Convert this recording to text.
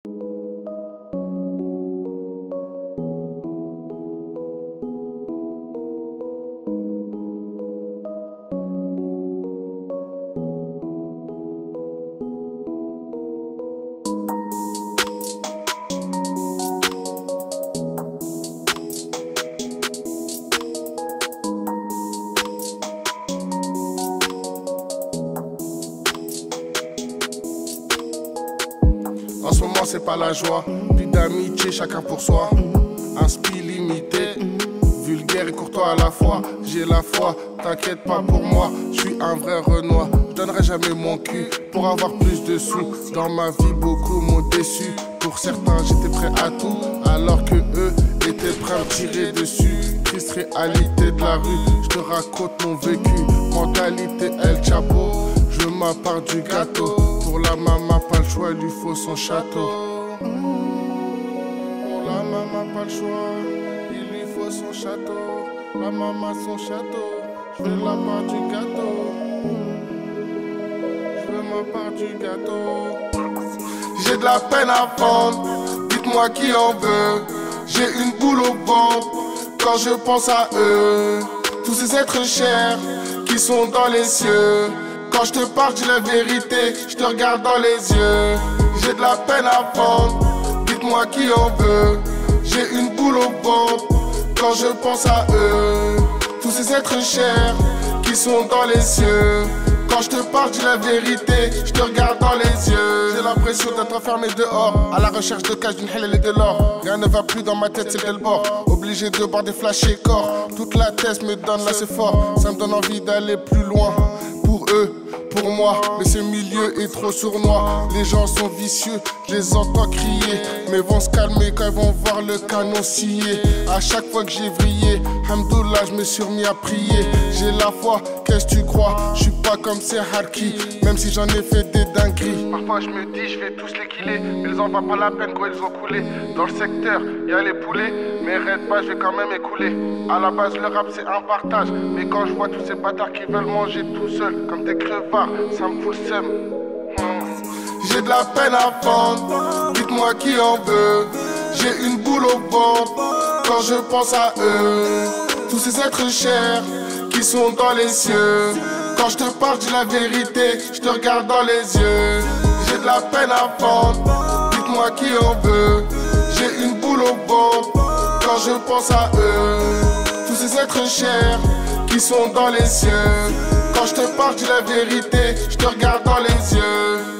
En ce moment c'est pas la joie, plus d'amitié, chacun pour soi. Un speed limité, vulgaire et courtois à la fois. J'ai la foi, t'inquiète pas pour moi, je suis un vrai Renoir. Je donnerai jamais mon cul pour avoir plus de sous. Dans ma vie beaucoup m'ont déçu. Pour certains j'étais prêt à tout, alors que eux étaient prêts à me tirer dessus. Triste réalité de la rue, je te raconte mon vécu. Mentalité El Chapo, je veux ma part du gâteau. Pour la maman pas le choix, il lui faut son château. Pour la maman pas le choix, il lui faut son château. La maman son château, je veux la part du gâteau. Je veux ma part du gâteau. J'ai de la peine à vendre, dites-moi qui en veut. J'ai une boule au ventre quand je pense à eux. Tous ces êtres chers qui sont dans les cieux. Quand je te parle, dis la vérité, je te regarde dans les yeux. J'ai de la peine à vendre, dites-moi qui en veut. J'ai une boule au ventre quand je pense à eux. Tous ces êtres chers qui sont dans les cieux. Quand je te parle, dis la vérité, je te regarde dans les yeux. J'ai l'impression d'être enfermé dehors, à la recherche de cash, d'une halal et de l'or. Rien ne va plus dans ma tête, c'est le bord. Obligé de boire des flashs et corps. Toute la tête me donne là, c'est fort. Ça me donne envie d'aller plus loin. Pour eux, pour moi, mais ce milieu est trop sournois. Les gens sont vicieux, je les entends crier, mais vont se calmer quand ils vont voir le canon scier. À chaque fois que j'ai vrillé, Hamdoullah, je me suis remis à prier. J'ai la foi, qu'est-ce que tu crois? Je suis pas comme ces Harki, même si j'en ai fait des dingueries. Parfois je me dis, je vais tous les killer, mais ils en valent pas la peine quand ils ont coulé. Dans le secteur, y a les poulets, mais arrête pas, je vais quand même écouler. À la base, le rap c'est un partage, mais quand je vois tous ces bâtards qui veulent manger tout seuls, comme des crevards, ça me fout le seum. J'ai de la peine à vendre, dites-moi qui en veut. J'ai une boule au ventre quand je pense à eux. Tous ces êtres chers qui sont dans les cieux. Quand je te parle, dis la vérité, je te regarde dans les yeux. J'ai de la peine à vendre, dites-moi qui en veut. J'ai une boule au ventre quand je pense à eux. Tous ces êtres chers qui sont dans les cieux. Quand je te parle, dis la vérité, je te regarde dans les yeux.